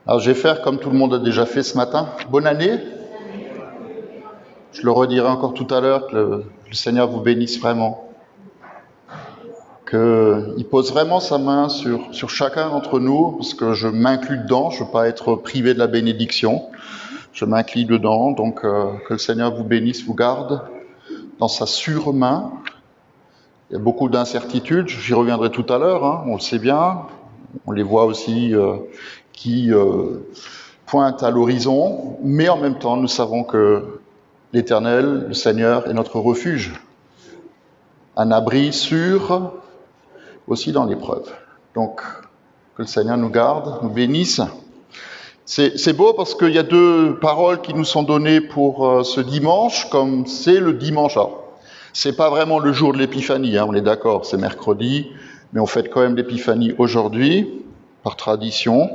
Alors je vais faire comme tout le monde a déjà fait ce matin. Bonne année. Je le redirai encore tout à l'heure, que le Seigneur vous bénisse vraiment. Qu'il pose vraiment sa main sur chacun d'entre nous, parce que je m'inclus dedans, je ne veux pas être privé de la bénédiction. Je m'inclus dedans, donc que le Seigneur vous bénisse, vous garde dans sa sûre-main. Il y a beaucoup d'incertitudes, j'y reviendrai tout à l'heure, hein, on le sait bien. On les voit aussi qui pointent à l'horizon, mais en même temps, nous savons que l'Éternel, le Seigneur, est notre refuge, un abri sûr aussi dans l'épreuve. Donc, que le Seigneur nous garde, nous bénisse. C'est beau parce qu'il y a deux paroles qui nous sont données pour ce dimanche, comme c'est le dimanche. Alors, c'est pas vraiment le jour de l'Épiphanie, hein, on est d'accord, c'est mercredi, mais on fête quand même l'Épiphanie aujourd'hui, par tradition.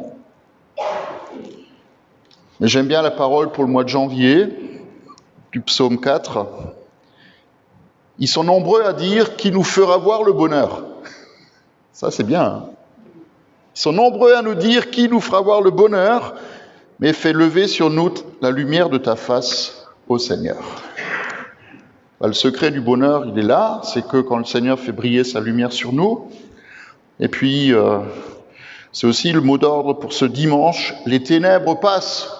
Mais j'aime bien la parole pour le mois de janvier, du psaume 4. Ils sont nombreux à dire qui nous fera voir le bonheur. Ça, c'est bien. Hein, ils sont nombreux à nous dire qui nous fera voir le bonheur, mais fais lever sur nous la lumière de ta face, ô Seigneur. Le secret du bonheur, il est là, c'est que quand le Seigneur fait briller sa lumière sur nous, et puis c'est aussi le mot d'ordre pour ce dimanche, les ténèbres passent.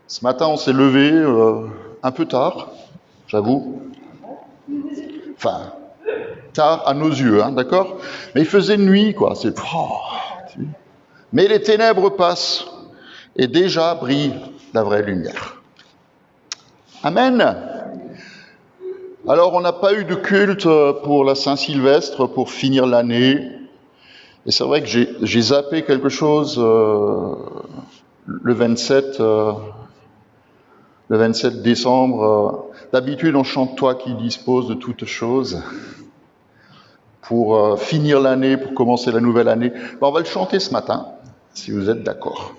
Ce matin, on s'est levé un peu tard, j'avoue. Enfin, tard à nos yeux, hein, d'accord ? Mais il faisait nuit, quoi. Mais les ténèbres passent et déjà brille la vraie lumière. Amen. Alors, on n'a pas eu de culte pour la Saint-Sylvestre, pour finir l'année. Et c'est vrai que j'ai zappé quelque chose le 27 décembre. D'habitude, on chante « Toi qui disposes de toutes choses » pour finir l'année, pour commencer la nouvelle année. On va le chanter ce matin, si vous êtes d'accord.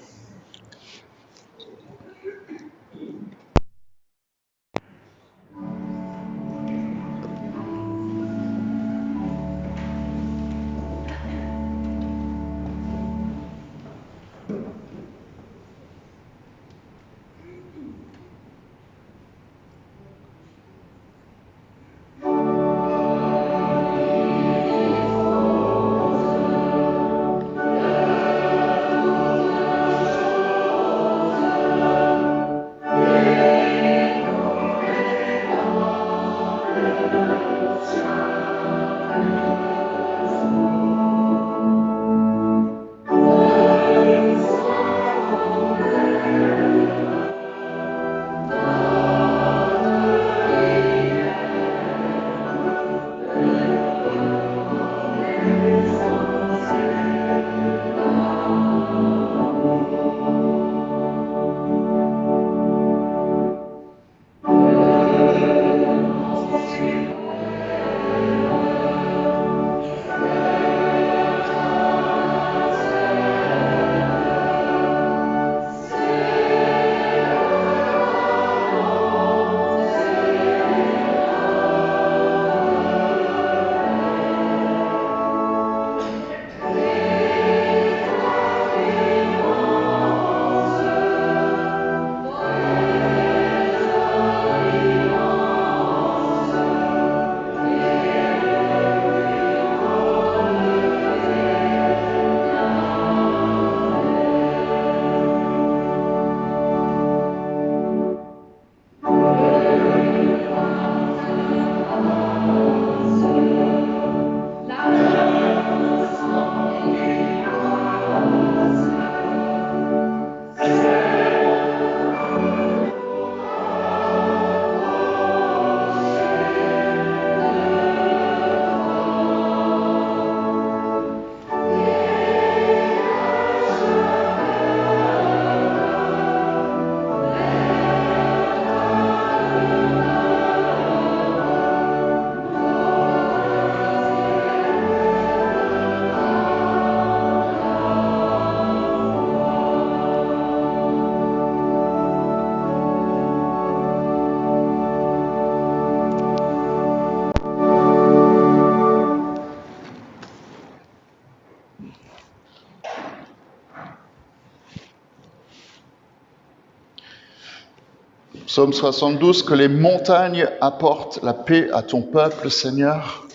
Psaume 72, que les montagnes apportent la paix à ton peuple, Seigneur.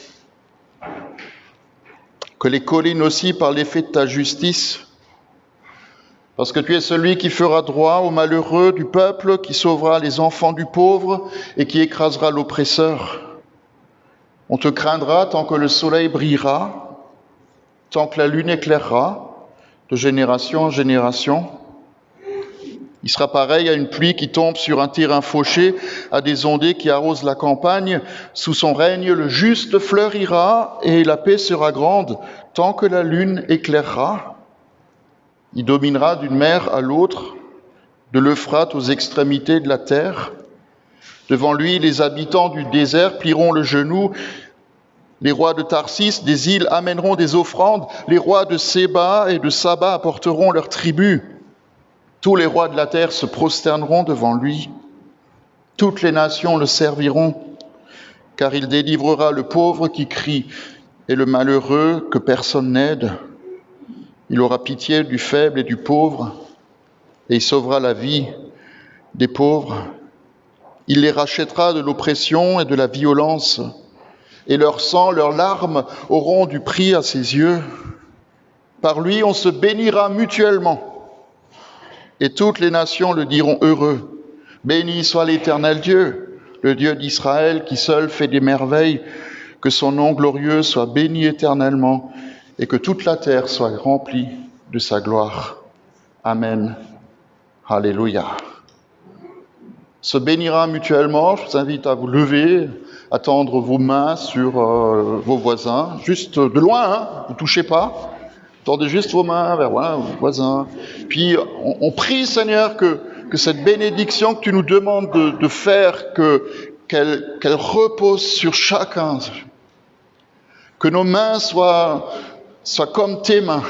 Que les collines aussi par l'effet de ta justice, parce que tu es celui qui fera droit aux malheureux du peuple, qui sauvera les enfants du pauvre et qui écrasera l'oppresseur. On te craindra tant que le soleil brillera, tant que la lune éclairera, de génération en génération. Il sera pareil à une pluie qui tombe sur un terrain fauché, à des ondées qui arrosent la campagne. Sous son règne, le juste fleurira et la paix sera grande, tant que la lune éclairera. Il dominera d'une mer à l'autre, de l'Euphrate aux extrémités de la terre. Devant lui, les habitants du désert plieront le genou. Les rois de Tarsis, des îles, amèneront des offrandes. Les rois de Séba et de Saba apporteront leur tribut. Tous les rois de la terre se prosterneront devant lui. Toutes les nations le serviront, car il délivrera le pauvre qui crie et le malheureux que personne n'aide. Il aura pitié du faible et du pauvre, et il sauvera la vie des pauvres. Il les rachètera de l'oppression et de la violence, et leur sang, leurs larmes auront du prix à ses yeux. Par lui, on se bénira mutuellement, et toutes les nations le diront heureux. Béni soit l'Éternel Dieu, le Dieu d'Israël, qui seul fait des merveilles. Que son nom glorieux soit béni éternellement, et que toute la terre soit remplie de sa gloire. Amen. Alléluia. Se bénira mutuellement. Je vous invite à vous lever, à tendre vos mains sur vos voisins, juste de loin, ne touchez pas. Tendez juste vos mains vers vos voisins. Puis on prie, Seigneur, que cette bénédiction que tu nous demandes de faire, qu'elle repose sur chacun. Que nos mains soient comme tes mains.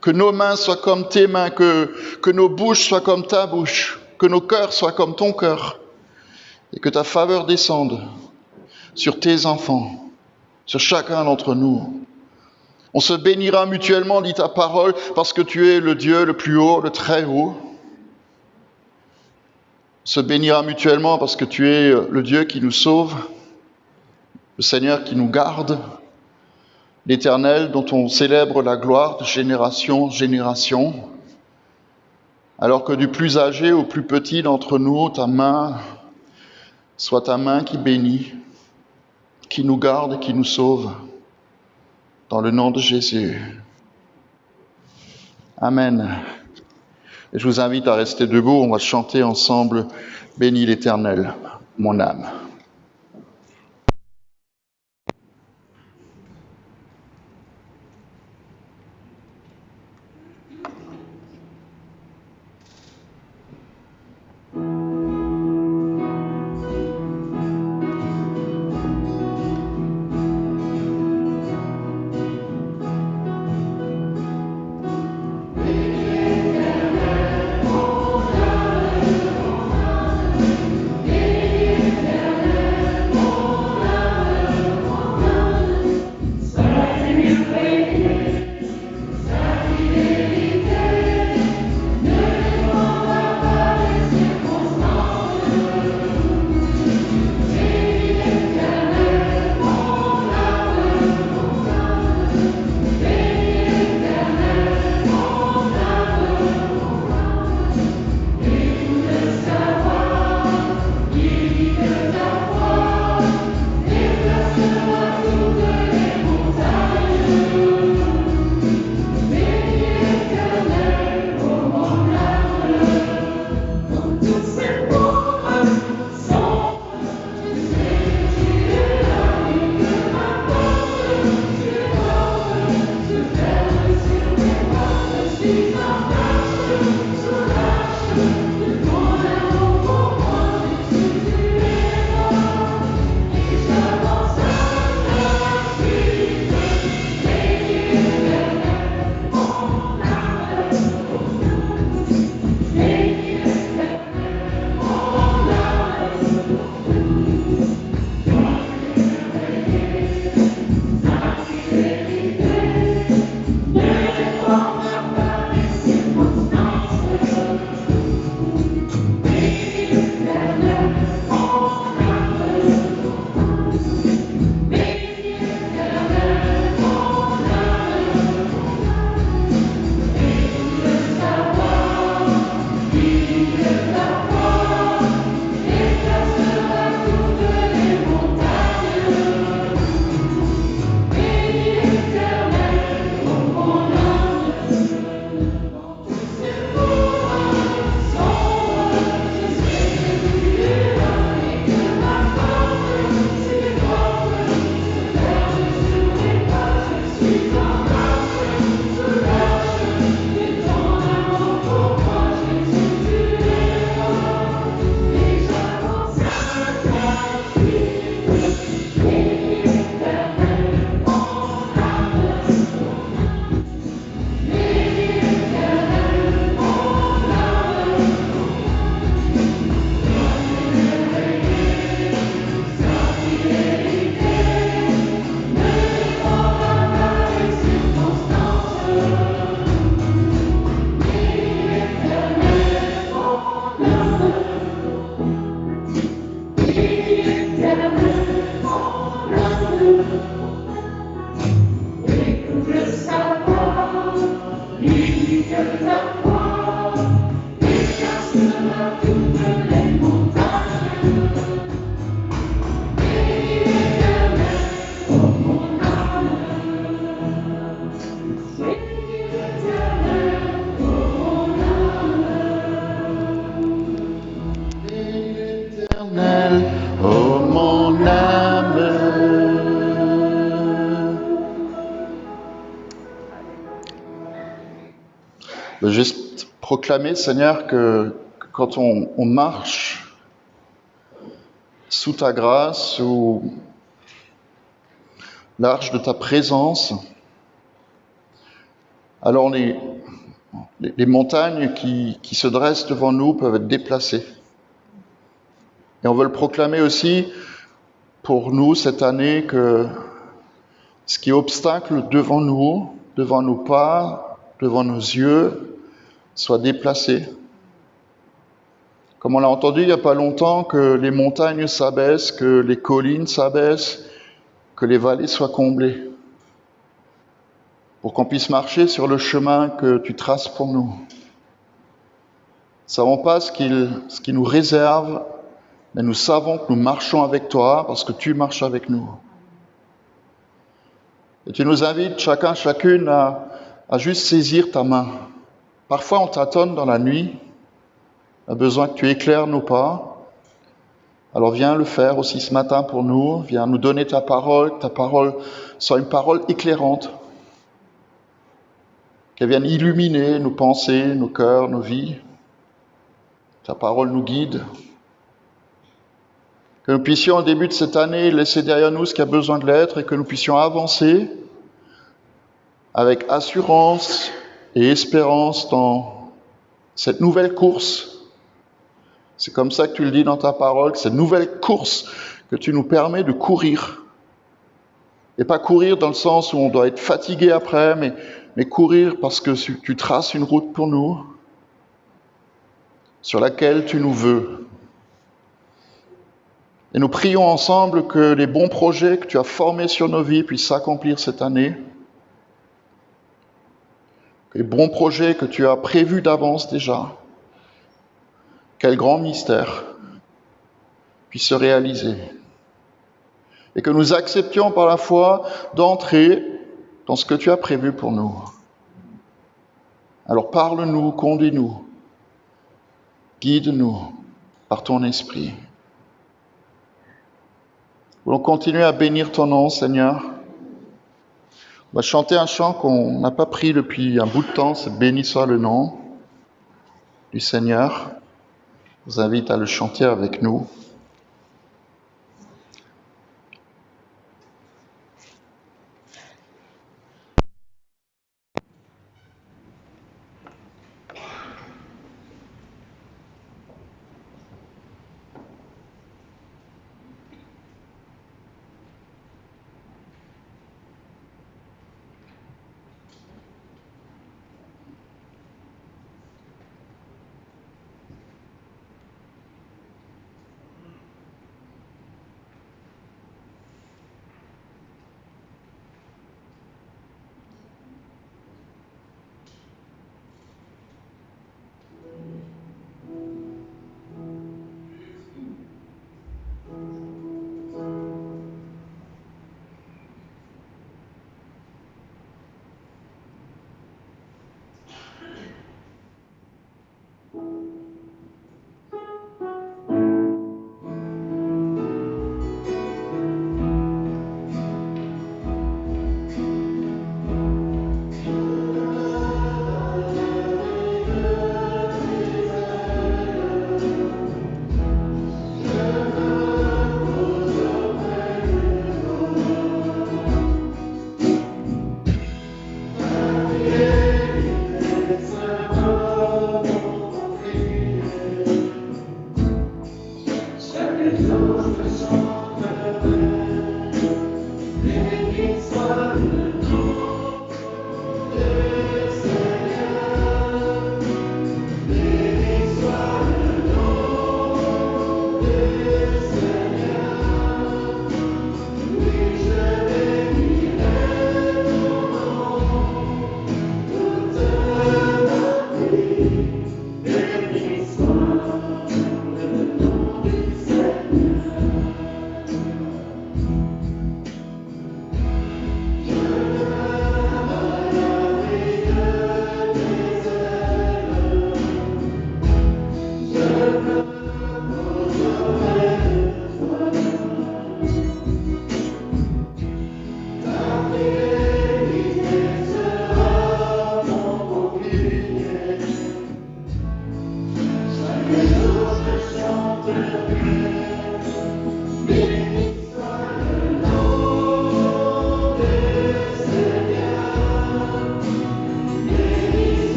Que nos mains soient comme tes mains, que nos bouches soient comme ta bouche, que nos cœurs soient comme ton cœur, et que ta faveur descende sur tes enfants, sur chacun d'entre nous. On se bénira mutuellement, dit ta parole, parce que tu es le Dieu le plus haut, le très haut. On se bénira mutuellement parce que tu es le Dieu qui nous sauve, le Seigneur qui nous garde, l'Éternel dont on célèbre la gloire de génération en génération, alors que du plus âgé au plus petit d'entre nous, ta main soit ta main qui bénit, qui nous garde et qui nous sauve, dans le nom de Jésus. Amen. Et je vous invite à rester debout, on va chanter ensemble « Bénis l'Éternel, mon âme ». Je veux juste proclamer, Seigneur, que quand on marche sous ta grâce, sous l'arche de ta présence, alors les montagnes qui se dressent devant nous peuvent être déplacées. Et on veut le proclamer aussi pour nous cette année que ce qui est obstacle devant nos pas, devant nos yeux, soit déplacé. Comme on l'a entendu il n'y a pas longtemps, que les montagnes s'abaissent, que les collines s'abaissent, que les vallées soient comblées, pour qu'on puisse marcher sur le chemin que tu traces pour nous. Nous ne savons pas ce qui nous réserve, mais nous savons que nous marchons avec toi parce que tu marches avec nous. Et tu nous invites chacun, chacune à juste saisir ta main. Parfois on tâtonne dans la nuit, on a besoin que tu éclaires nos pas. Alors viens le faire aussi ce matin pour nous, viens nous donner ta parole, que ta parole soit une parole éclairante, qu'elle vienne illuminer nos pensées, nos cœurs, nos vies. Ta parole nous guide. Que nous puissions au début de cette année laisser derrière nous ce qui a besoin de l'être et que nous puissions avancer avec assurance et espérance dans cette nouvelle course. C'est comme ça que tu le dis dans ta parole, cette nouvelle course que tu nous permets de courir. Et pas courir dans le sens où on doit être fatigué après, mais courir parce que tu traces une route pour nous, sur laquelle tu nous veux. Et nous prions ensemble que les bons projets que tu as formés sur nos vies puissent s'accomplir cette année. Que les bons projets que tu as prévus d'avance déjà, quel grand mystère, puissent se réaliser. Et que nous acceptions par la foi d'entrer dans ce que tu as prévu pour nous. Alors parle-nous, conduis-nous, guide-nous par ton esprit. Nous voulons continuer à bénir ton nom, Seigneur. On va chanter un chant qu'on n'a pas pris depuis un bout de temps, c'est « Béni soit le nom du Seigneur ». Je vous invite à le chanter avec nous.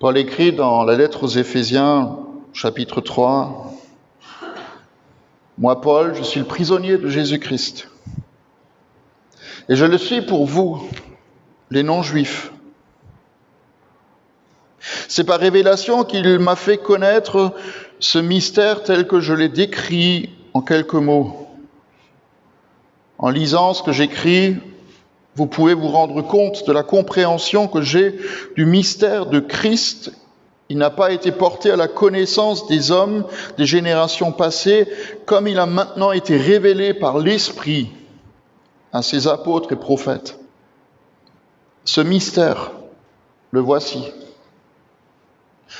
Paul écrit dans la lettre aux Éphésiens, chapitre 3, « Moi, Paul, je suis le prisonnier de Jésus-Christ. Et je le suis pour vous, les non-juifs. C'est par révélation qu'il m'a fait connaître ce mystère tel que je l'ai décrit en quelques mots. En lisant ce que j'écris, vous pouvez vous rendre compte de la compréhension que j'ai du mystère de Christ. Il n'a pas été porté à la connaissance des hommes des générations passées, comme il a maintenant été révélé par l'Esprit à ses apôtres et prophètes. Ce mystère, le voici.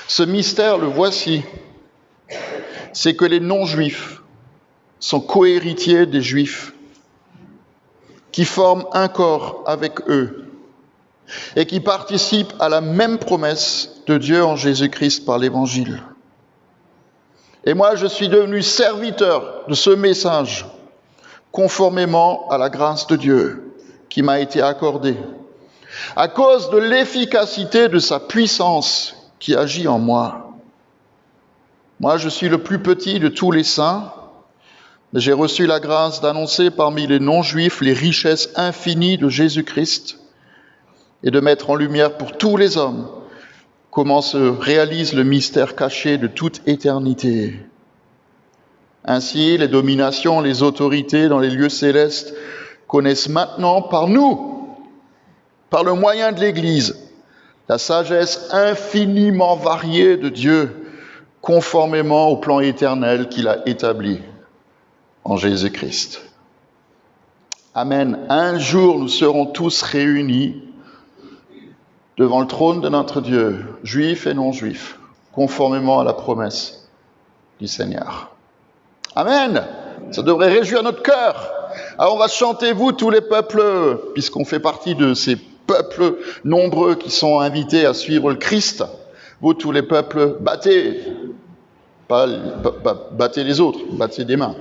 Ce mystère, le voici. C'est que les non-juifs sont cohéritiers des juifs, qui forment un corps avec eux et qui participent à la même promesse de Dieu en Jésus-Christ par l'Évangile. Et moi, je suis devenu serviteur de ce message, conformément à la grâce de Dieu qui m'a été accordée, à cause de l'efficacité de sa puissance qui agit en moi. Moi, je suis le plus petit de tous les saints, mais j'ai reçu la grâce d'annoncer parmi les non-juifs les richesses infinies de Jésus-Christ et de mettre en lumière pour tous les hommes comment se réalise le mystère caché de toute éternité. Ainsi, les dominations, les autorités dans les lieux célestes connaissent maintenant par nous, par le moyen de l'Église, la sagesse infiniment variée de Dieu, conformément au plan éternel qu'il a établi en Jésus-Christ. Amen. Un jour, nous serons tous réunis devant le trône de notre Dieu, juifs et non-juifs, conformément à la promesse du Seigneur. Amen. Ça devrait réjouir notre cœur. Alors on va chanter, vous, tous les peuples, puisqu'on fait partie de ces peuples nombreux qui sont invités à suivre le Christ. Vous, tous les peuples, battez. Pas battez les autres, battez des mains.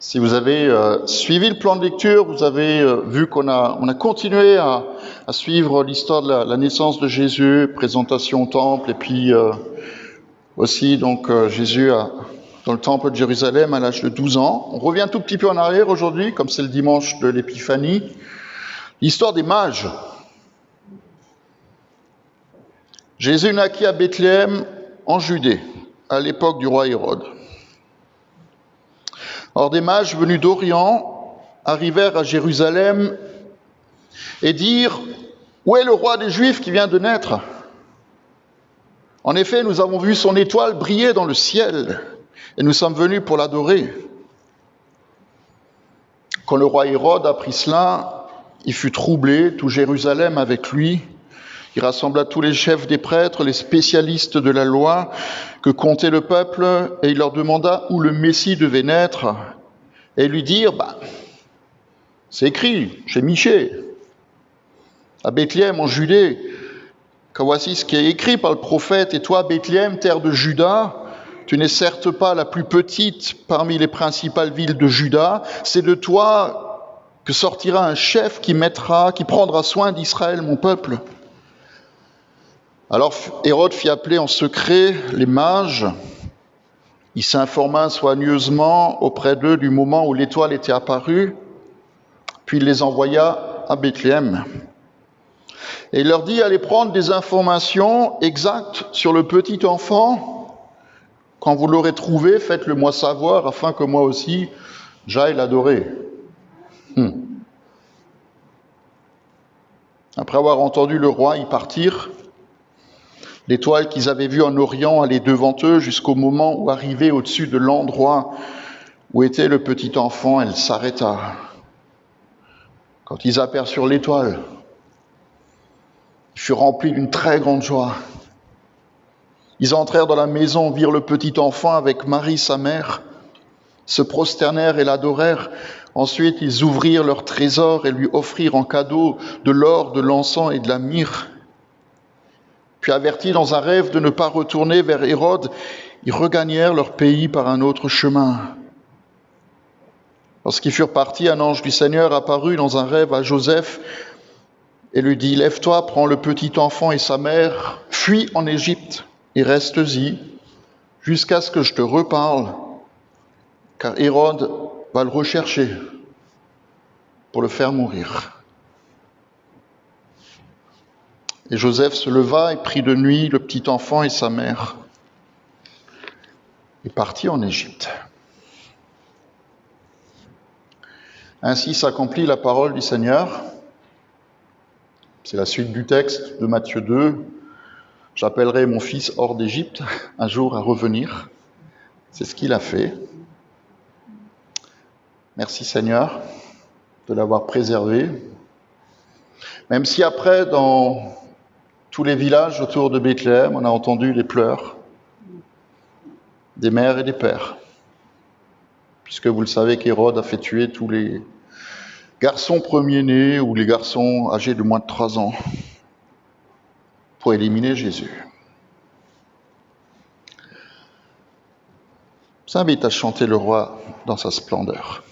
Si vous avez suivi le plan de lecture, vous avez vu qu'on a continué à suivre l'histoire de la naissance de Jésus, présentation au temple, et puis aussi donc Jésus dans le temple de Jérusalem à l'âge de 12 ans. On revient un tout petit peu en arrière aujourd'hui, comme c'est le dimanche de l'Épiphanie. L'histoire des mages. Jésus naquit à Bethléem, en Judée, à l'époque du roi Hérode. Or, des mages venus d'Orient arrivèrent à Jérusalem et dirent « Où est le roi des Juifs qui vient de naître ? En effet, nous avons vu son étoile briller dans le ciel et nous sommes venus pour l'adorer. » Quand le roi Hérode apprit cela, il fut troublé, tout Jérusalem avec lui. Il rassembla tous les chefs des prêtres, les spécialistes de la loi que comptait le peuple, et il leur demanda où le Messie devait naître. Et lui dirent, c'est écrit chez Michée, à Bethléem en Judée, que voici ce qui est écrit par le prophète. Et toi, Bethléem, terre de Juda, tu n'es certes pas la plus petite parmi les principales villes de Juda, c'est de toi que sortira un chef qui prendra soin d'Israël, mon peuple. Alors Hérode fit appeler en secret les mages. Il s'informa soigneusement auprès d'eux du moment où l'étoile était apparue, puis il les envoya à Bethléem. Et il leur dit, allez prendre des informations exactes sur le petit enfant. Quand vous l'aurez trouvé, faites-le moi savoir, afin que moi aussi j'aille l'adorer. Après avoir entendu le roi, ils partirent. L'étoile qu'ils avaient vue en Orient allait devant eux jusqu'au moment où, arrivée au-dessus de l'endroit où était le petit enfant, elle s'arrêta. Quand ils aperçurent l'étoile, ils furent remplis d'une très grande joie. Ils entrèrent dans la maison, virent le petit enfant avec Marie, sa mère, se prosternèrent et l'adorèrent. Ensuite, ils ouvrirent leur trésor et lui offrirent en cadeau de l'or, de l'encens et de la myrrhe. Puis avertis dans un rêve de ne pas retourner vers Hérode, ils regagnèrent leur pays par un autre chemin. Lorsqu'ils furent partis, un ange du Seigneur apparut dans un rêve à Joseph et lui dit, « Lève-toi, prends le petit enfant et sa mère, fuis en Égypte et reste-y jusqu'à ce que je te reparle, car Hérode va le rechercher pour le faire mourir. » Et Joseph se leva et prit de nuit le petit enfant et sa mère et partit en Égypte. Ainsi s'accomplit la parole du Seigneur. C'est la suite du texte de Matthieu 2. J'appellerai mon fils hors d'Égypte, un jour à revenir. C'est ce qu'il a fait. Merci Seigneur de l'avoir préservé. Même si après, dans tous les villages autour de Bethléem, on a entendu les pleurs des mères et des pères, puisque vous le savez qu'Hérode a fait tuer tous les garçons premiers-nés ou les garçons âgés de moins de 3 ans pour éliminer Jésus. Je vous invite à chanter le roi dans sa splendeur.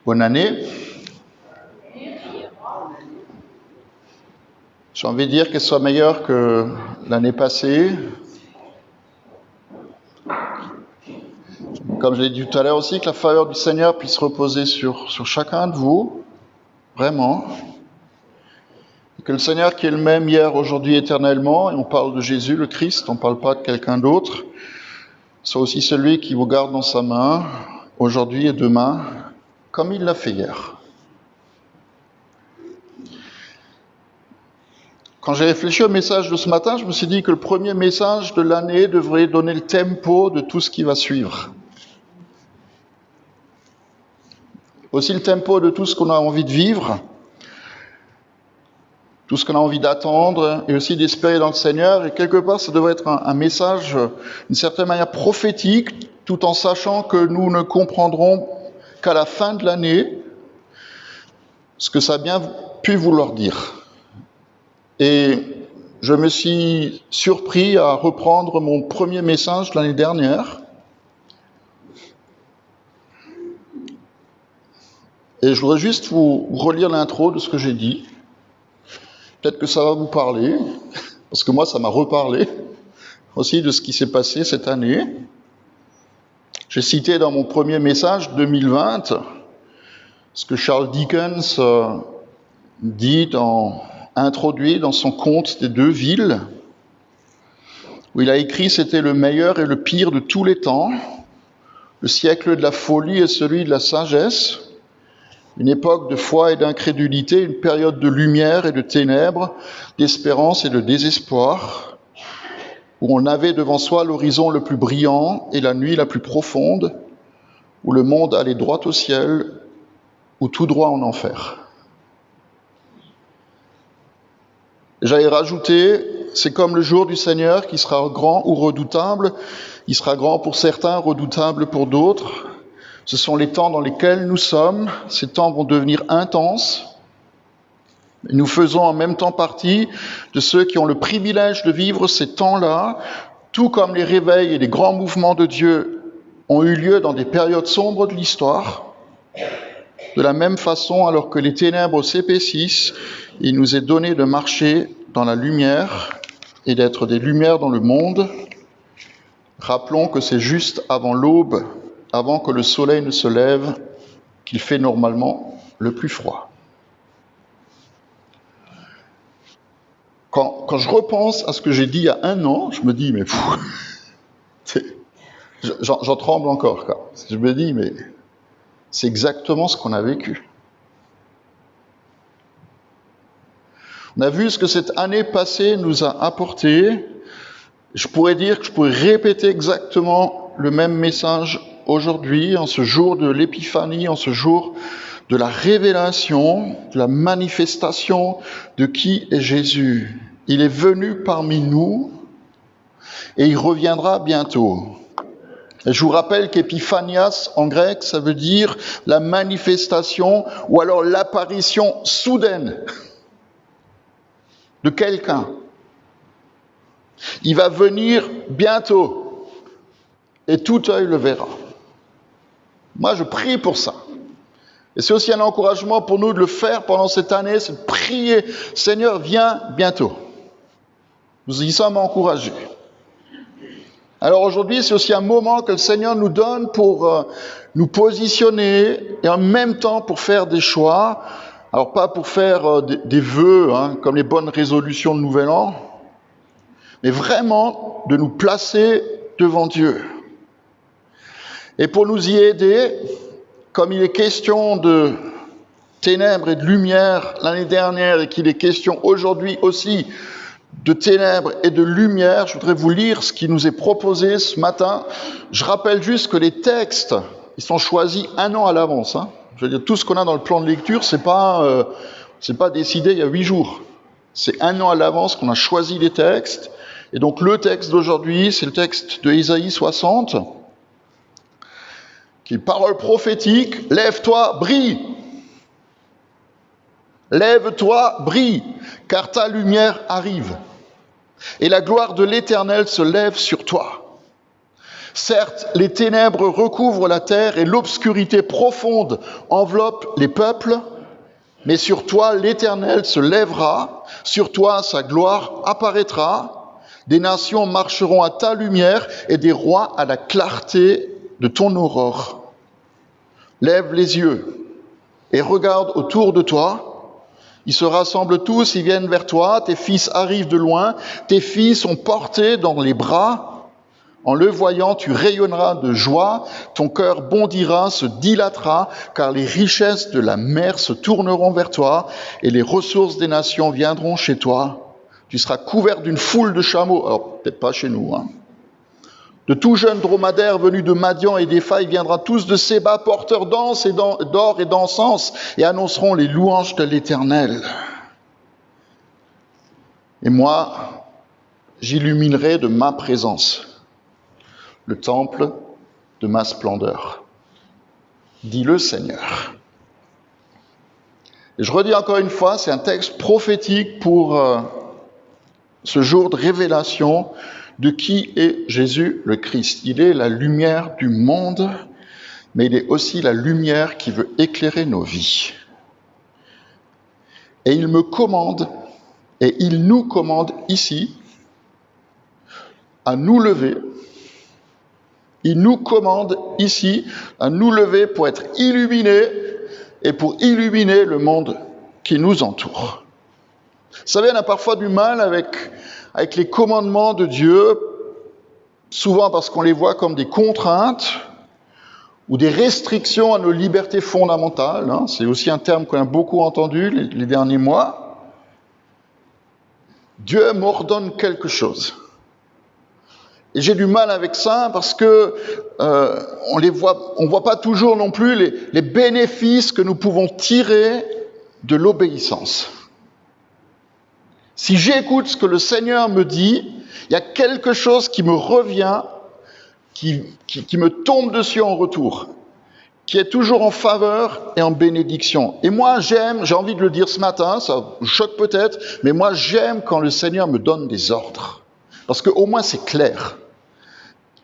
Bonne année. J'ai envie de dire qu'elle soit meilleure que l'année passée. Comme je l'ai dit tout à l'heure aussi, que la faveur du Seigneur puisse reposer sur chacun de vous, vraiment. Et que le Seigneur qui est le même hier, aujourd'hui, éternellement, et on parle de Jésus, le Christ, on ne parle pas de quelqu'un d'autre, soit aussi celui qui vous garde dans sa main, aujourd'hui et demain, comme il l'a fait hier. Quand j'ai réfléchi au message de ce matin, je me suis dit que le premier message de l'année devrait donner le tempo de tout ce qui va suivre. Aussi le tempo de tout ce qu'on a envie de vivre, tout ce qu'on a envie d'attendre et aussi d'espérer dans le Seigneur. Et quelque part, ça devrait être un message d'une certaine manière prophétique, tout en sachant que nous ne comprendrons qu'à la fin de l'année ce que ça a bien pu vouloir dire. Et je me suis surpris à reprendre mon premier message l'année dernière. Et je voudrais juste vous relire l'intro de ce que j'ai dit. Peut-être que ça va vous parler, parce que moi, ça m'a reparlé aussi de ce qui s'est passé cette année. J'ai cité dans mon premier message 2020 ce que Charles Dickens introduit dans son conte des deux villes, où il a écrit « C'était le meilleur et le pire de tous les temps, le siècle de la folie et celui de la sagesse, une époque de foi et d'incrédulité, une période de lumière et de ténèbres, d'espérance et de désespoir, où on avait devant soi l'horizon le plus brillant et la nuit la plus profonde, où le monde allait droit au ciel, ou tout droit en enfer. » J'allais rajouter, c'est comme le jour du Seigneur qui sera grand ou redoutable. Il sera grand pour certains, redoutable pour d'autres. Ce sont les temps dans lesquels nous sommes. Ces temps vont devenir intenses. Et nous faisons en même temps partie de ceux qui ont le privilège de vivre ces temps-là, tout comme les réveils et les grands mouvements de Dieu ont eu lieu dans des périodes sombres de l'histoire. De la même façon, alors que les ténèbres s'épaississent, il nous est donné de marcher dans la lumière et d'être des lumières dans le monde. Rappelons que c'est juste avant l'aube, avant que le soleil ne se lève, qu'il fait normalement le plus froid. Quand je repense à ce que j'ai dit il y a 1 an, je me dis, mais j'en tremble encore. Quoi. Je me dis, mais c'est exactement ce qu'on a vécu. On a vu ce que cette année passée nous a apporté. Je pourrais dire que je pourrais répéter exactement le même message aujourd'hui, en ce jour de l'épiphanie, en ce jour de la révélation, de la manifestation de qui est Jésus. Il est venu parmi nous et il reviendra bientôt. Et je vous rappelle qu'épiphanias en grec, ça veut dire la manifestation ou alors l'apparition soudaine de quelqu'un. Il va venir bientôt et tout œil le verra. Moi, je prie pour ça. Et c'est aussi un encouragement pour nous de le faire pendant cette année, c'est de prier, Seigneur, viens bientôt. Nous y sommes encouragés. Alors aujourd'hui, c'est aussi un moment que le Seigneur nous donne pour nous positionner et en même temps pour faire des choix. Alors pas pour faire des vœux, comme les bonnes résolutions de Nouvel An, mais vraiment de nous placer devant Dieu. Et pour nous y aider, comme il est question de ténèbres et de lumière l'année dernière et qu'il est question aujourd'hui aussi de ténèbres et de lumière, je voudrais vous lire ce qui nous est proposé ce matin. Je rappelle juste que les textes, ils sont choisis 1 an à l'avance. Je veux dire, tout ce qu'on a dans le plan de lecture, c'est pas décidé il y a 8 jours. C'est 1 an à l'avance qu'on a choisi les textes. Et donc le texte d'aujourd'hui, c'est le texte de Ésaïe 60, qui est parole prophétique. Lève-toi, brille. Lève-toi, brille, car ta lumière arrive. Et la gloire de l'Éternel se lève sur toi. Certes, les ténèbres recouvrent la terre et l'obscurité profonde enveloppe les peuples, mais sur toi l'Éternel se lèvera, sur toi sa gloire apparaîtra, des nations marcheront à ta lumière et des rois à la clarté de ton aurore. Lève les yeux et regarde autour de toi. Ils se rassemblent tous, ils viennent vers toi, tes fils arrivent de loin, tes filles sont portées dans les bras. En le voyant, tu rayonneras de joie, ton cœur bondira, se dilatera, car les richesses de la mer se tourneront vers toi et les ressources des nations viendront chez toi. Tu seras couvert d'une foule de chameaux, alors peut-être pas chez nous, De tout jeune dromadaire venu de Madian et d'Épha, il viendra tous de Séba, porteurs d'or et d'encens, et annonceront les louanges de l'Éternel. Et moi, j'illuminerai de ma présence le temple de ma splendeur. Dit le Seigneur. Et je redis encore une fois, c'est un texte prophétique pour ce jour de révélation de qui est Jésus le Christ. Il est la lumière du monde, mais il est aussi la lumière qui veut éclairer nos vies. Et il me commande, et il nous commande ici, à nous lever. Il nous commande ici à nous lever pour être illuminés et pour illuminer le monde qui nous entoure. Vous savez, on a parfois du mal avec les commandements de Dieu, souvent parce qu'on les voit comme des contraintes ou des restrictions à nos libertés fondamentales. C'est aussi un terme qu'on a beaucoup entendu les derniers mois. Dieu m'ordonne quelque chose. Et j'ai du mal avec ça parce que on voit pas toujours non plus les bénéfices que nous pouvons tirer de l'obéissance. Si j'écoute ce que le Seigneur me dit, il y a quelque chose qui me revient, qui me tombe dessus en retour, qui est toujours en faveur et en bénédiction. Et moi, j'ai envie de le dire ce matin, ça vous choque peut-être, mais moi, j'aime quand le Seigneur me donne des ordres. Parce qu'au moins, c'est clair.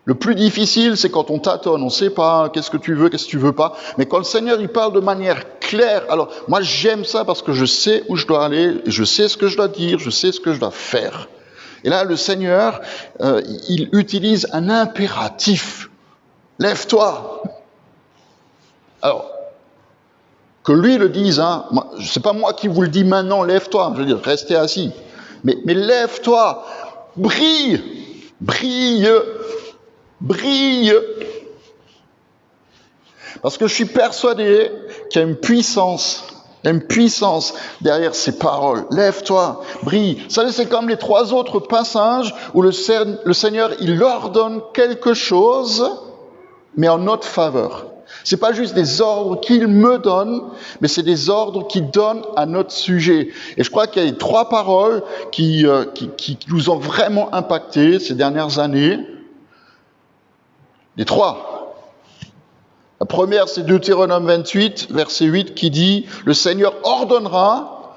Le plus difficile, c'est quand on tâtonne, on ne sait pas qu'est-ce que tu veux pas. Mais quand le Seigneur, il parle de manière claire, alors moi j'aime ça parce que je sais où je dois aller, je sais ce que je dois dire, je sais ce que je dois faire. Et là, le Seigneur, il utilise un impératif. Lève-toi. Alors, que lui le dise, c'est pas moi qui vous le dis maintenant, lève-toi. Je veux dire, restez assis. Mais lève-toi, brille. Parce que je suis persuadé qu'il y a une puissance derrière ces paroles. Lève-toi, brille. Vous savez, c'est comme les 3 autres passages où le Seigneur, il ordonne quelque chose, mais en notre faveur. C'est pas juste des ordres qu'il me donne, mais c'est des ordres qu'il donne à notre sujet. Et je crois qu'il y a les 3 paroles qui nous ont vraiment impactés ces dernières années. Les 3. La première, c'est Deutéronome 28, verset 8, qui dit « Le Seigneur ordonnera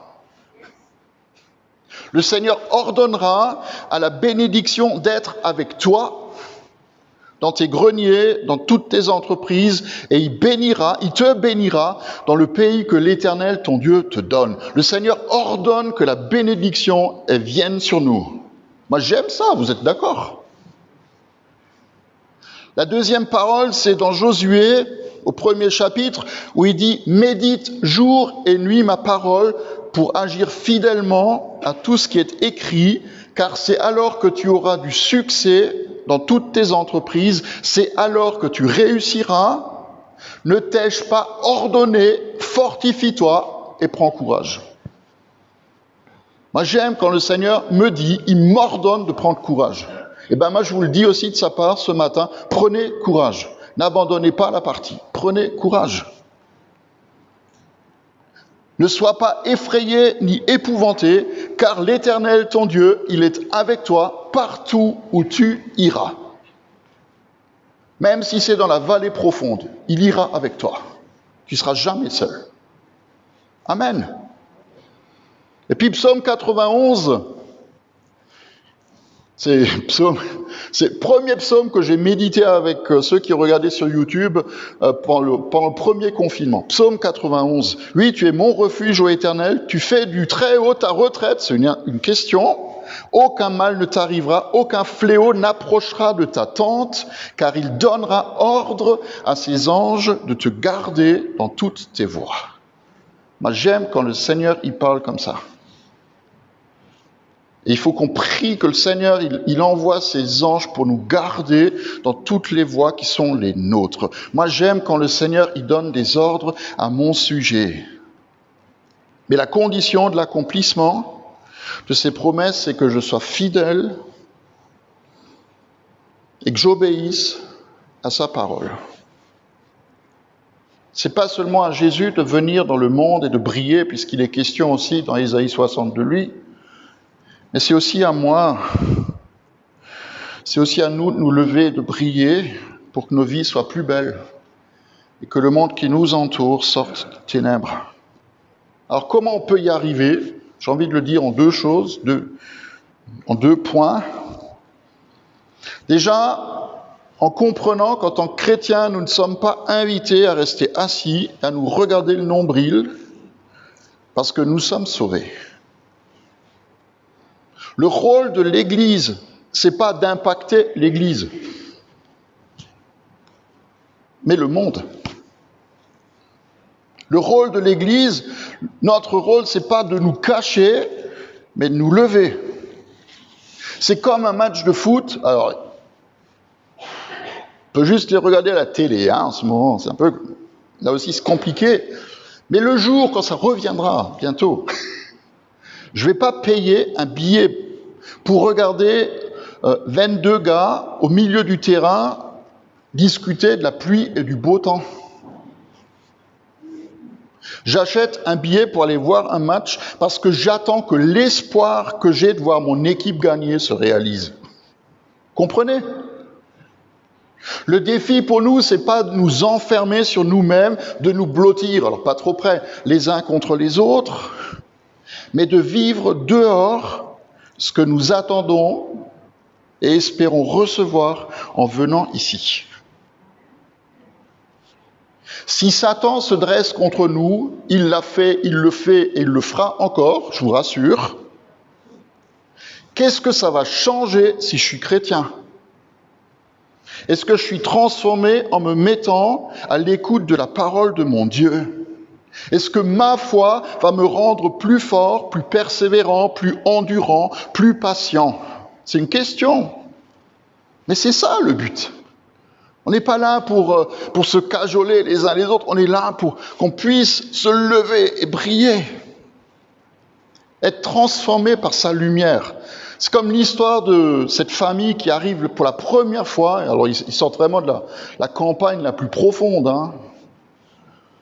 à la bénédiction d'être avec toi dans tes greniers, dans toutes tes entreprises, et il te bénira dans le pays que l'Éternel, ton Dieu, te donne. » Le Seigneur ordonne que la bénédiction, elle vienne sur nous. Moi, j'aime ça, vous êtes d'accord ? La deuxième parole, c'est dans Josué, au 1er chapitre, où il dit « Médite jour et nuit ma parole pour agir fidèlement à tout ce qui est écrit, car c'est alors que tu auras du succès dans toutes tes entreprises, c'est alors que tu réussiras. Ne t'ai-je pas ordonné, fortifie-toi et prends courage. » Moi, j'aime quand le Seigneur me dit, il m'ordonne de prendre courage. Et moi je vous le dis aussi de sa part ce matin, prenez courage. N'abandonnez pas la partie, prenez courage. Ne sois pas effrayé ni épouvanté, car l'Éternel, ton Dieu, il est avec toi partout où tu iras. Même si c'est dans la vallée profonde, il ira avec toi. Tu ne seras jamais seul. Amen. Et puis psaume 91, c'est le premier psaume que j'ai médité avec ceux qui regardaient sur YouTube pendant le premier confinement. Psaume 91. Oui, tu es mon refuge, ô Éternel, tu fais du très haut ta retraite, c'est une question. Aucun mal ne t'arrivera, aucun fléau n'approchera de ta tente, car il donnera ordre à ses anges de te garder dans toutes tes voies. Moi, j'aime quand le Seigneur, il parle comme ça. Et il faut qu'on prie que le Seigneur, il envoie ses anges pour nous garder dans toutes les voies qui sont les nôtres. Moi, j'aime quand le Seigneur, il donne des ordres à mon sujet. Mais la condition de l'accomplissement de ces promesses, c'est que je sois fidèle et que j'obéisse à sa parole. C'est pas seulement à Jésus de venir dans le monde et de briller, puisqu'il est question aussi dans Ésaïe 60 de lui, mais c'est aussi à moi, c'est aussi à nous de nous lever, de briller pour que nos vies soient plus belles et que le monde qui nous entoure sorte des ténèbres. Alors comment on peut y arriver ? J'ai envie de le dire en 2 choses. En 2 points. Déjà, en comprenant qu'en tant que chrétiens, nous ne sommes pas invités à rester assis, à nous regarder le nombril, parce que nous sommes sauvés. Le rôle de l'Église, c'est pas d'impacter l'Église, mais le monde. Le rôle de l'Église, notre rôle, c'est pas de nous cacher, mais de nous lever. C'est comme un match de foot. Alors, on peut juste les regarder à la télé, en ce moment. C'est un peu, là aussi, c'est compliqué. Mais le jour, quand ça reviendra, bientôt, je vais pas payer un billet pour regarder 22 gars au milieu du terrain discuter de la pluie et du beau temps. J'achète un billet pour aller voir un match parce que j'attends que l'espoir que j'ai de voir mon équipe gagner se réalise. Comprenez ? Le défi pour nous, c'est pas de nous enfermer sur nous-mêmes, de nous blottir, alors pas trop près, les uns contre les autres, mais de vivre dehors ce que nous attendons et espérons recevoir en venant ici. Si Satan se dresse contre nous, il l'a fait, il le fait et il le fera encore, je vous rassure. Qu'est-ce que ça va changer si je suis chrétien ? Est-ce que je suis transformé en me mettant à l'écoute de la parole de mon Dieu ? Est-ce que ma foi va me rendre plus fort, plus persévérant, plus endurant, plus patient ? C'est une question. Mais c'est ça le but. On n'est pas là pour se cajoler les uns les autres, on est là pour qu'on puisse se lever et briller. Être transformé par sa lumière. C'est comme l'histoire de cette famille qui arrive pour la première fois. Alors ils sortent vraiment de la campagne la plus profonde.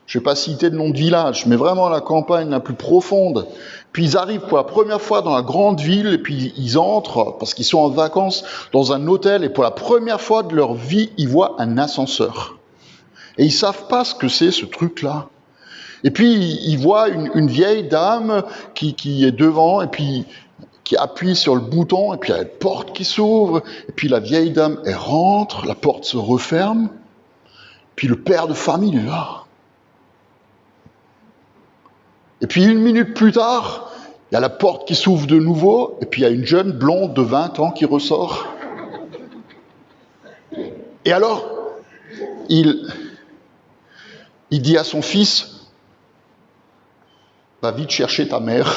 Je ne vais pas citer de nom de village, mais vraiment la campagne la plus profonde. Puis ils arrivent pour la première fois dans la grande ville, et puis ils entrent, parce qu'ils sont en vacances, dans un hôtel, et pour la première fois de leur vie, ils voient un ascenseur. Et ils ne savent pas ce que c'est, ce truc-là. Et puis ils voient une vieille dame qui est devant, et puis qui appuie sur le bouton, et puis il y a une porte qui s'ouvre, et puis la vieille dame, elle rentre, la porte se referme, puis le père de famille est là. Et puis 1 minute plus tard, il y a la porte qui s'ouvre de nouveau, et puis il y a une jeune blonde de 20 ans qui ressort. Et alors, il dit à son fils, va vite chercher ta mère.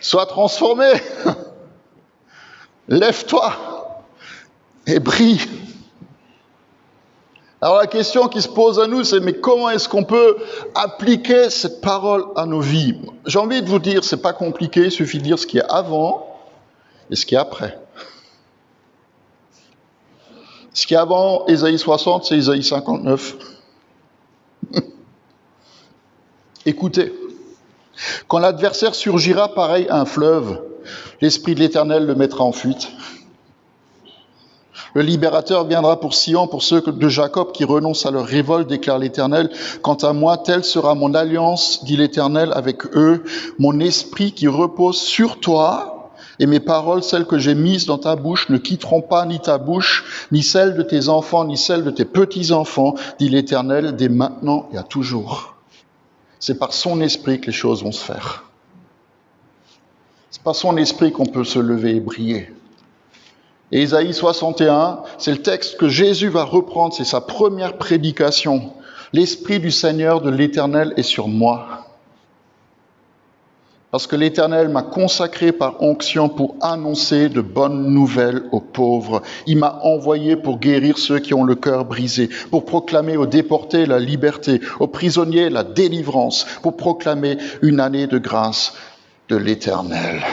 Sois transformé. Lève-toi et brille. Alors la question qui se pose à nous, c'est mais comment est-ce qu'on peut appliquer cette parole à nos vies ? J'ai envie de vous dire, c'est pas compliqué, il suffit de dire ce qui est avant et ce qui est après. Ce qui est avant Ésaïe 60, c'est Ésaïe 59. Écoutez, quand l'adversaire surgira pareil à un fleuve, l'Esprit de l'Éternel le mettra en fuite. Le libérateur viendra pour Sion, pour ceux de Jacob qui renoncent à leur révolte, déclare l'Éternel. Quant à moi, telle sera mon alliance, dit l'Éternel, avec eux, mon esprit qui repose sur toi, et mes paroles, celles que j'ai mises dans ta bouche, ne quitteront pas ni ta bouche, ni celle de tes enfants, ni celle de tes petits-enfants, dit l'Éternel, dès maintenant et à toujours. C'est par son esprit que les choses vont se faire. C'est par son esprit qu'on peut se lever et briller. Et Ésaïe 61, c'est le texte que Jésus va reprendre, c'est sa première prédication. L'Esprit du Seigneur, de l'Éternel est sur moi. Parce que l'Éternel m'a consacré par onction pour annoncer de bonnes nouvelles aux pauvres. Il m'a envoyé pour guérir ceux qui ont le cœur brisé, pour proclamer aux déportés la liberté, aux prisonniers la délivrance, pour proclamer une année de grâce de l'Éternel.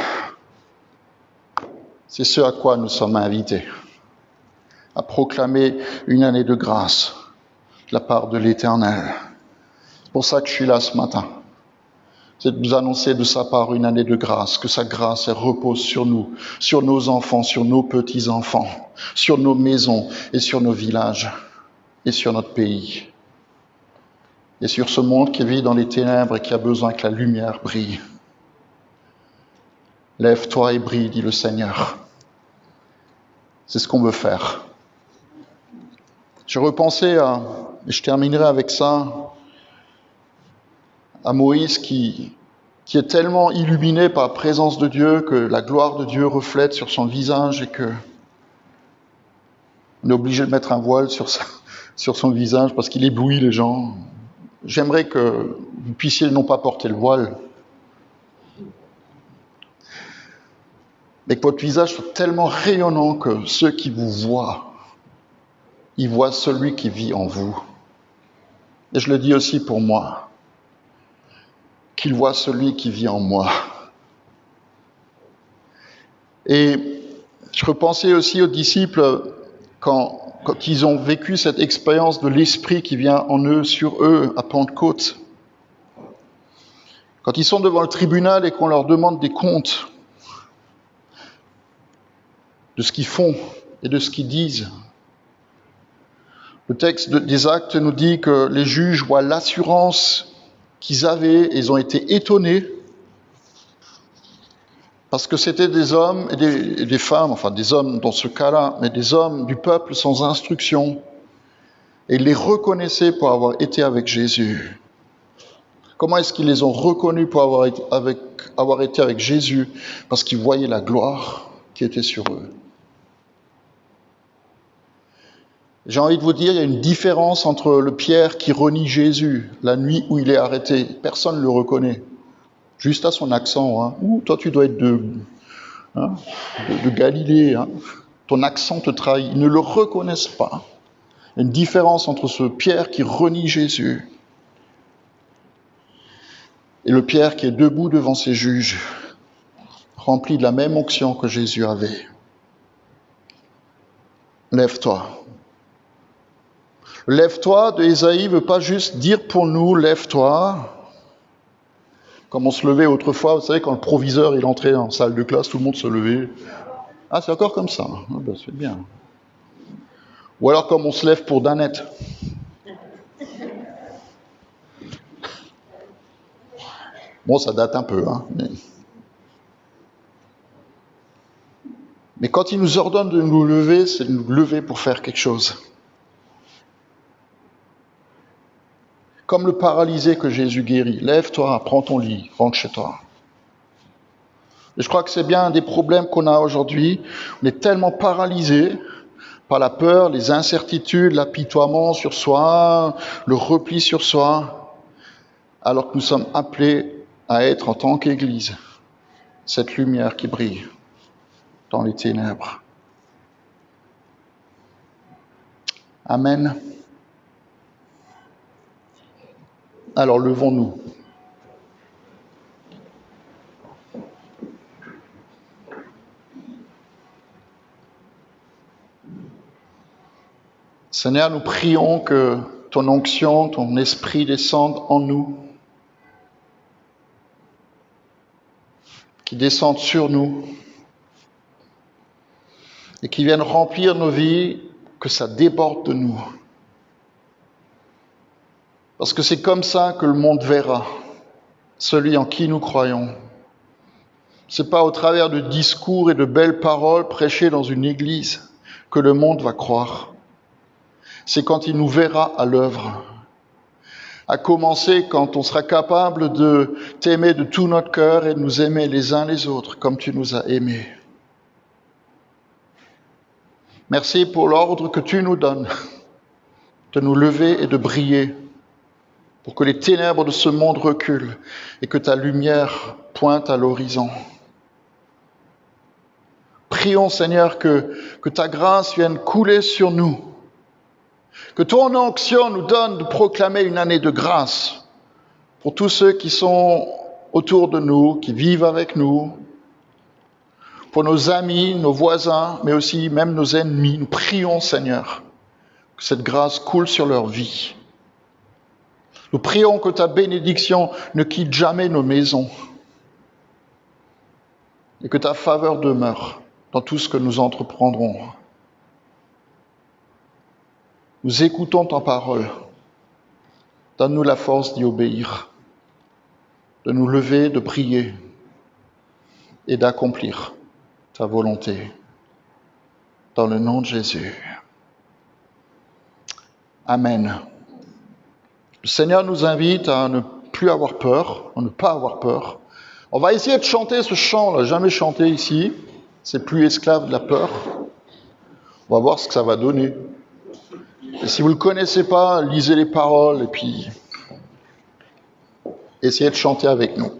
C'est ce à quoi nous sommes invités, à proclamer une année de grâce de la part de l'Éternel. C'est pour ça que je suis là ce matin. c'est de nous annoncer de sa part une année de grâce, que sa grâce elle repose sur nous, sur nos enfants, sur nos petits-enfants, sur nos maisons et sur nos villages et sur notre pays. Et sur ce monde qui vit dans les ténèbres et qui a besoin que la lumière brille. Lève-toi et brille, dit le Seigneur. C'est ce qu'on veut faire. Je repensais et je terminerai avec ça, à Moïse qui est tellement illuminé par la présence de Dieu que la gloire de Dieu reflète sur son visage et que on est obligé de mettre un voile sur son visage parce qu'il éblouit les gens. J'aimerais que vous puissiez non pas porter le voile, mais que votre visage soit tellement rayonnant que ceux qui vous voient, ils voient celui qui vit en vous. Et je le dis aussi pour moi, qu'ils voient celui qui vit en moi. Et je repensais aussi aux disciples quand ils ont vécu cette expérience de l'Esprit qui vient en eux, sur eux, à Pentecôte. Quand ils sont devant le tribunal et qu'on leur demande des comptes de ce qu'ils font et de ce qu'ils disent. Le texte des Actes nous dit que les juges voient l'assurance qu'ils avaient et ils ont été étonnés parce que c'était des hommes et des femmes, enfin des hommes dans ce cas-là, mais des hommes du peuple sans instruction. Et ils les reconnaissaient pour avoir été avec Jésus. Comment est-ce qu'ils les ont reconnus pour avoir été avec Jésus? Parce qu'ils voyaient la gloire qui était sur eux. J'ai envie de vous dire, il y a une différence entre le Pierre qui renie Jésus la nuit où il est arrêté. Personne ne le reconnaît. Juste à son accent. Hein. Ouh, toi, tu dois être de Galilée. Hein. Ton accent te trahit. Ils ne le reconnaissent pas. Il y a une différence entre ce Pierre qui renie Jésus et le Pierre qui est debout devant ses juges, rempli de la même onction que Jésus avait. Lève-toi. Lève-toi de Ésaïe ne veut pas juste dire pour nous, lève-toi. Comme on se levait autrefois, vous savez, quand le proviseur il entrait en salle de classe, tout le monde se levait. Ah, c'est encore comme ça. Ah, ben, c'est bien. Ou alors comme on se lève pour Danette. Bon, ça date un peu, hein. Mais quand il nous ordonne de nous lever, c'est de nous lever pour faire quelque chose. Comme le paralysé que Jésus guérit. Lève-toi, prends ton lit, rentre chez toi. Et je crois que c'est bien un des problèmes qu'on a aujourd'hui. On est tellement paralysé par la peur, les incertitudes, l'apitoiement sur soi, le repli sur soi, alors que nous sommes appelés à être en tant qu'Église cette lumière qui brille dans les ténèbres. Amen. Alors levons-nous. Seigneur, nous prions que ton onction, ton esprit descende en nous, qui descende sur nous et qui vienne remplir nos vies, que ça déborde de nous. Parce que c'est comme ça que le monde verra celui en qui nous croyons. C'est pas au travers de discours et de belles paroles prêchées dans une église que le monde va croire. C'est quand il nous verra à l'œuvre. À commencer quand on sera capable de t'aimer de tout notre cœur et de nous aimer les uns les autres comme tu nous as aimés. Merci pour l'ordre que tu nous donnes de nous lever et de briller pour que les ténèbres de ce monde reculent et que ta lumière pointe à l'horizon. Prions, Seigneur, que ta grâce vienne couler sur nous, que ton onction nous donne de proclamer une année de grâce pour tous ceux qui sont autour de nous, qui vivent avec nous, pour nos amis, nos voisins, mais aussi même nos ennemis. Nous prions, Seigneur, que cette grâce coule sur leur vie. Nous prions que ta bénédiction ne quitte jamais nos maisons et que ta faveur demeure dans tout ce que nous entreprendrons. Nous écoutons ta parole. Donne-nous la force d'y obéir, de nous lever, de prier et d'accomplir ta volonté. Dans le nom de Jésus. Amen. Le Seigneur nous invite à ne plus avoir peur, à ne pas avoir peur. On va essayer de chanter ce chant, on l'a jamais chanté ici. C'est plus esclave de la peur. On va voir ce que ça va donner. Et si vous ne le connaissez pas, lisez les paroles et puis essayez de chanter avec nous.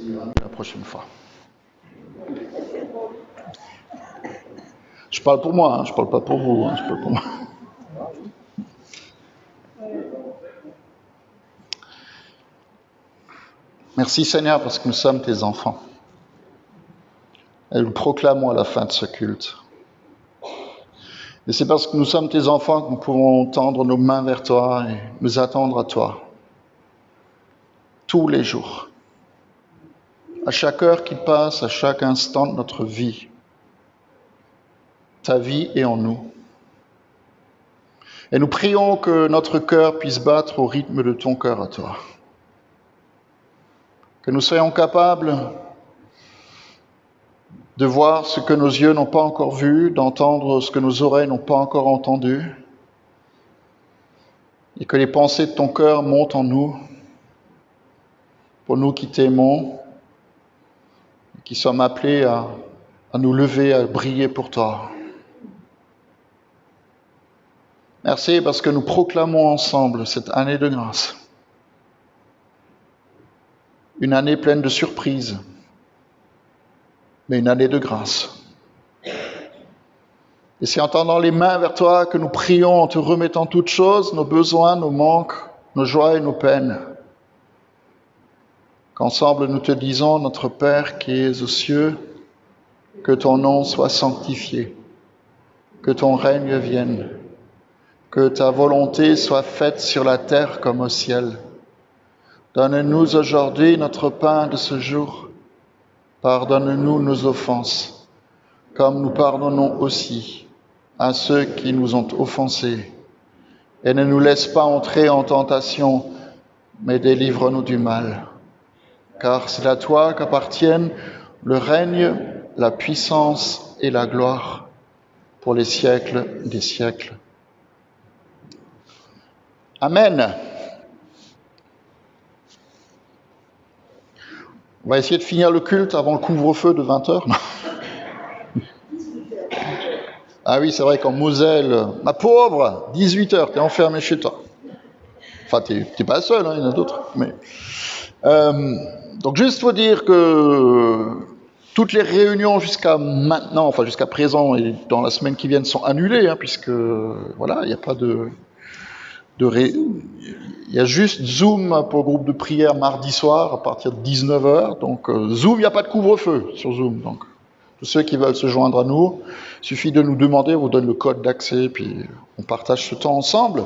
La prochaine fois. Je parle pour moi, je parle pas pour vous, je parle pour moi. Merci Seigneur parce que nous sommes tes enfants. Et nous proclamons à la fin de ce culte. Et c'est parce que nous sommes tes enfants que nous pouvons tendre nos mains vers toi et nous attendre à toi. Tous les jours. À chaque heure qui passe, à chaque instant de notre vie. Ta vie est en nous. Et nous prions que notre cœur puisse battre au rythme de ton cœur à toi. Que nous soyons capables de voir ce que nos yeux n'ont pas encore vu, d'entendre ce que nos oreilles n'ont pas encore entendu, et que les pensées de ton cœur montent en nous, pour nous qui t'aimons, qui sommes appelés à nous lever, à briller pour toi. Merci parce que nous proclamons ensemble cette année de grâce. Une année pleine de surprises, mais une année de grâce. Et c'est en tendant les mains vers toi que nous prions en te remettant toutes choses, nos besoins, nos manques, nos joies et nos peines. Qu'ensemble nous te disons, notre Père qui es aux cieux, que ton nom soit sanctifié, que ton règne vienne, que ta volonté soit faite sur la terre comme au ciel. Donne-nous aujourd'hui notre pain de ce jour. Pardonne-nous nos offenses, comme nous pardonnons aussi à ceux qui nous ont offensés. Et ne nous laisse pas entrer en tentation, mais délivre-nous du mal. Car c'est à toi qu'appartiennent le règne, la puissance et la gloire pour les siècles des siècles. Amen. On va essayer de finir le culte avant le couvre-feu de 20h. Ah oui, c'est vrai qu'en Moselle, ma pauvre, 18h, t'es enfermé chez toi. Enfin, t'es pas seul, hein, il y en a d'autres. Mais donc juste faut dire que toutes les réunions jusqu'à maintenant, enfin jusqu'à présent et dans la semaine qui vient sont annulées, hein, puisque voilà, il n'y a pas il y a juste Zoom pour le groupe de prière mardi soir à partir de 19h. Donc Zoom, il n'y a pas de couvre-feu sur Zoom. Donc tous ceux qui veulent se joindre à nous, il suffit de nous demander, on vous donne le code d'accès, puis on partage ce temps ensemble.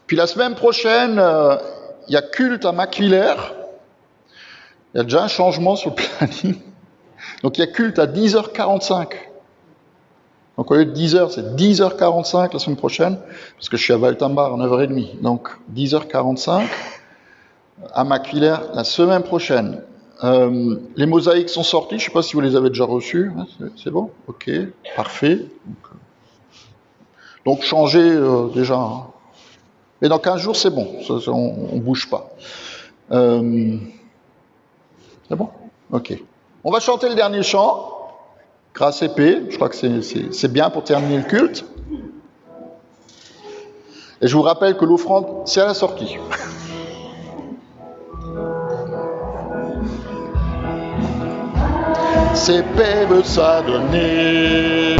Puis la semaine prochaine, il y a culte à Maquillère. Il y a déjà un changement sur le planning. Donc il y a culte à 10h45. Donc au lieu de 10h, c'est 10h45 la semaine prochaine, parce que je suis à Valtambar à 9h30. Donc 10h45 à Maquillère la semaine prochaine. Les mosaïques sont sortis, je ne sais pas si vous les avez déjà reçus. C'est bon ? Ok, parfait. Donc changez déjà. Hein. Mais dans 15 jours, c'est bon, on ne bouge pas. C'est bon ? Ok. On va chanter le dernier chant. Grâce et paix, je crois que c'est bien pour terminer le culte. Et je vous rappelle que l'offrande, c'est à la sortie. C'est paix veut s'adonner.